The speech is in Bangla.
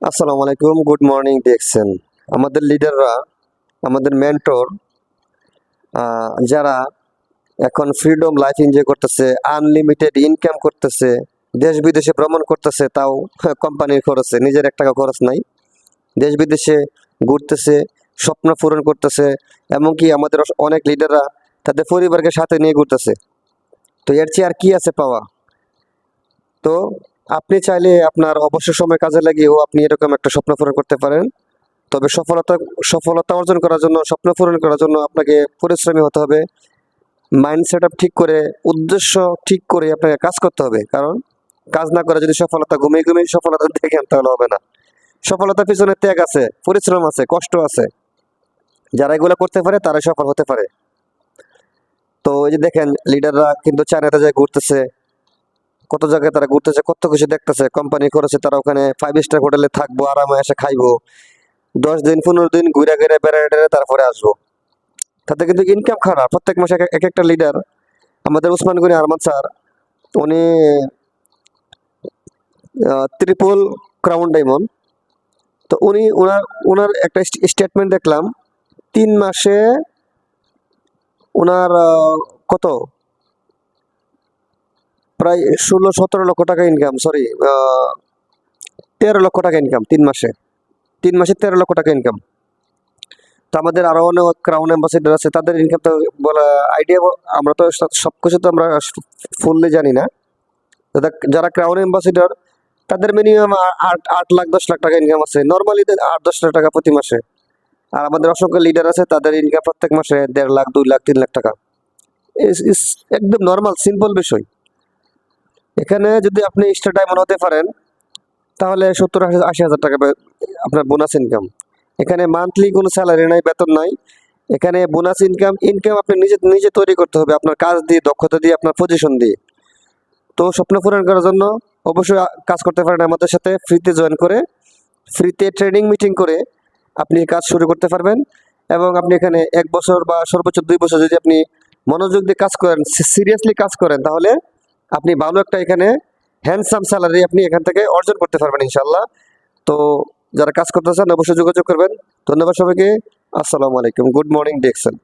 আসসালামু আলাইকুম, গুড মর্নিং। দেখছেন আমাদের লিডাররা, আমাদের মেন্টর, যারা এখন ফ্রিডম লাইফ এনজয় করতেছে, আনলিমিটেড ইনকাম করতেছে, দেশ বিদেশে ভ্রমণ করতেছে, তাও কোম্পানির খরচে, নিজের 1 টাকা খরচ নাই। দেশ বিদেশে ঘুরতেছে, স্বপ্ন পূরণ করতেছে, এমনকি আমাদের অনেক লিডাররা তাদের পরিবারকে সাথে নিয়ে ঘুরতেছে। তো এর চেয়ে আর কি আছে পাওয়া? তো আপনি চাইলে আপনার অবসর সময় কাজে লাগিয়েও আপনি এরকম একটা স্বপ্ন পূরণ করতে পারেন। তবে সফলতা অর্জন করার জন্য, স্বপ্ন পূরণ করার জন্য আপনাকে পরিশ্রমী হতে হবে। মাইন্ড সেট আপ ঠিক করে, উদ্দেশ্য ঠিক করে আপনাকে কাজ করতে হবে। কারণ কাজ না করে যদি সফলতা ঘুমিয়ে ঘুমিয়ে সফলতা দেখেন, তাহলে হবে না। সফলতার পিছনে ত্যাগ আছে, পরিশ্রম আছে, কষ্ট আছে। যারা এগুলো করতে পারে তারাই সফল হতে পারে। তো এই যে দেখেন, লিডাররা কিন্তু চায়নাতে যায় ঘুরতেছে, কত জায়গায় তারা ঘুরতেছে, কত কিছু দেখতেছে। কোম্পানি করেছে, তারা ওখানে 5 স্টার হোটেলে থাকবো, আরামে এসে খাইবো, 10 দিন 15 দিন ঘুরে ঘুরে বেড়ায় তারপরে আসবো। তাতে কিন্তু ইনকাম খারাপ। প্রত্যেক মাসে এক একটা লিডার, আমাদের উসমান গনি আরমান স্যার, উনি ট্রিপল ক্রাউন ডায়মন্ড। তো উনি ওনার একটা স্টেটমেন্ট দেখলাম, 3 মাসে ওনার কত, প্রায় 16-17 লক্ষ টাকা ইনকাম, সরি 13 লক্ষ টাকা ইনকাম 3 মাসে। 3 মাসে 13 লক্ষ টাকা ইনকাম। তো আমাদের আরো অনেক ক্রাউন অ্যাম্বাসেডর আছে, তাদের ইনকাম তো বলা আইডিয়া, আমরা তো সবকিছু তো আমরা ফুললি জানি না। যারা ক্রাউন অ্যাম্বাসেডর, তাদের মিনিমাম 8 লাখ 10 লাখ টাকা ইনকাম আছে, নর্মালি 8-10 লাখ টাকা প্রতি মাসে। আর আমাদের অসংখ্য লিডার আছে, তাদের ইনকাম প্রত্যেক মাসে 1.5 লাখ 2 লাখ 3 লাখ টাকা। একদম নর্মাল সিম্পল বিষয়। এখানে যদি আপনি স্টার ডায়মন্ড হতে পারেন, তাহলে 70-80 হাজার টাকা আপনার বোনাস ইনকাম। এখানে মান্থলি কোনো স্যালারি নাই, বেতন নাই। এখানে বোনাস ইনকাম আপনি নিজে নিজে তৈরি করতে হবে, আপনার কাজ দিয়ে, দক্ষতা দিয়ে, আপনার পজিশন দিয়ে। তো স্বপ্ন পূরণ করার জন্য অবশ্যই কাজ করতে পারেন আমাদের সাথে। ফ্রিতে জয়েন করে, ফ্রিতে ট্রেনিং মিটিং করে আপনি কাজ শুরু করতে পারবেন। এবং আপনি এখানে 1 বছর বা সর্বোচ্চ 2 বছর যদি আপনি মনোযোগ দিয়ে কাজ করেন, সিরিয়াসলি কাজ করেন, তাহলে আপনি ভালো একটা এখানে হ্যান্ডসাম স্যালারি আপনি এখান থেকে অর্জন করতে পারবেন ইনশাল্লাহ। তো যারা কাজ করতে চান অবশ্যই যোগাযোগ করবেন। ধন্যবাদ সবাইকে। আসসালামু আলাইকুম, গুড মর্নিং। দেখছেন।